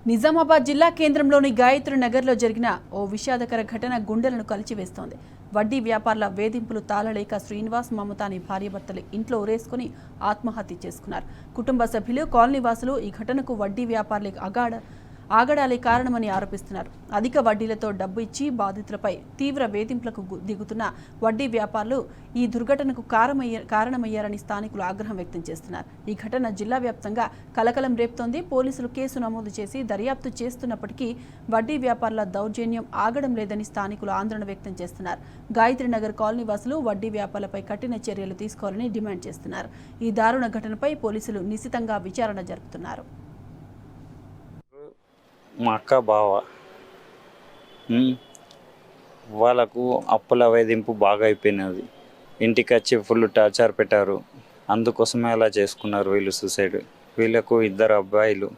నిజామాబాద్ జిల్లా కేంద్రంలోని గాయత్రి నగర్లో జరిగిన ఓ విషాదకర ఘటన గుండెలను కలిచివేస్తోంది. వడ్డీ వ్యాపారుల వేధింపులు తాళలేక శ్రీనివాస్, మమత అనే భార్యాభర్తలు ఇంట్లో ఉరేసుకుని ఆత్మహత్య చేసుకున్నారు. కుటుంబ సభ్యులు, కాలనీవాసులు ఈ ఘటనకు వడ్డీ వ్యాపారులే ఆగడాలే కారణమని ఆరోపిస్తున్నారు. అధిక వడ్డీలతో డబ్బు ఇచ్చి బాధితులపై తీవ్ర వేధింపులకు దిగుతున్న వడ్డీ వ్యాపారులు ఈ దుర్ఘటనకు కారణమయ్యారని స్థానికులు ఆగ్రహం వ్యక్తం చేస్తున్నారు. ఈ ఘటన జిల్లా వ్యాప్తంగా కలకలం రేపుతోంది. పోలీసులు కేసు నమోదు చేసి దర్యాప్తు చేస్తున్నప్పటికీ వడ్డీ వ్యాపారుల దౌర్జన్యం ఆగడం లేదని స్థానికులు ఆందోళన వ్యక్తం చేస్తున్నారు. గాయత్రి నగర్ కాలనీ వాసులు వడ్డీ వ్యాపారులపై కఠిన చర్యలు తీసుకోవాలని డిమాండ్ చేస్తున్నారు. ఈ దారుణ ఘటనపై పోలీసులు నిశితంగా విచారణ జరుపుతున్నారు. మా అక్క బావ వాళ్ళకు అప్పుల వేధింపు బాగా అయిపోయినది. ఇంటికి వచ్చి ఫుల్ టార్చర్ పెట్టారు. అందుకోసమే అలా చేసుకున్నారు వీళ్ళు సూసైడ్. వీళ్ళకు 2 అబ్బాయిలు,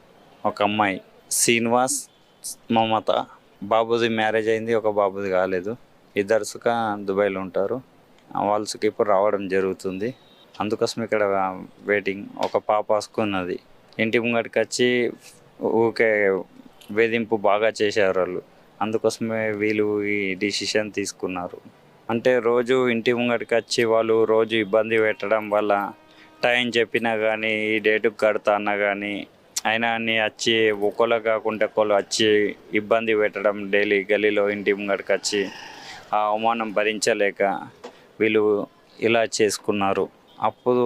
1 అమ్మాయి. శ్రీనివాస్, మమత. బాబుది మ్యారేజ్ అయింది, ఒక బాబుది కాలేదు. 2 సుఖ దుబాయ్లో ఉంటారు. వాళ్ళకి ఇప్పుడు రావడం జరుగుతుంది. అందుకోసం ఇక్కడ వెయిటింగ్. ఒక పాప వస్తున్నది. ఇంటి ముంగటికి వచ్చి ఊకే వేధింపు బాగా చేశారు వాళ్ళు. అందుకోసమే వీళ్ళు ఈ డిసిషన్ తీసుకున్నారు. అంటే రోజు ఇంటి ముంగటికి వచ్చి వాళ్ళు రోజు ఇబ్బంది పెట్టడం వల్ల టైం చెప్పినా కానీ ఈ డేటుకు కడతా అన్నా కానీ అయినా అన్నీ వచ్చి ఒకళ్ళు కాకుండా ఒకళ్ళు వచ్చి ఇబ్బంది పెట్టడం, డైలీ గలీలో ఇంటి ముంగటికి వచ్చి ఆ అవమానం భరించలేక వీళ్ళు ఇలా చేసుకున్నారు. అప్పుడు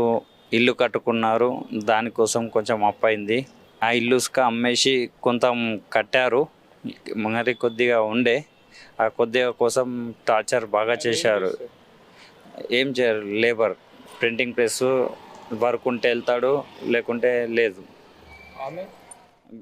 ఇల్లు కట్టుకున్నారు. దానికోసం కొంచెం అప్పయింది. ఆ ఇల్లుస్క అమ్మేసి కొంత కట్టారు. మరి కొద్దిగా ఉండే ఆ కొద్దిగా కోసం టార్చర్ బాగా చేశారు. ఏం చేయరు. లేబర్ ప్రింటింగ్ ప్రెస్ వర్క్ ఉంటే వెళ్తాడు, లేకుంటే లేదు.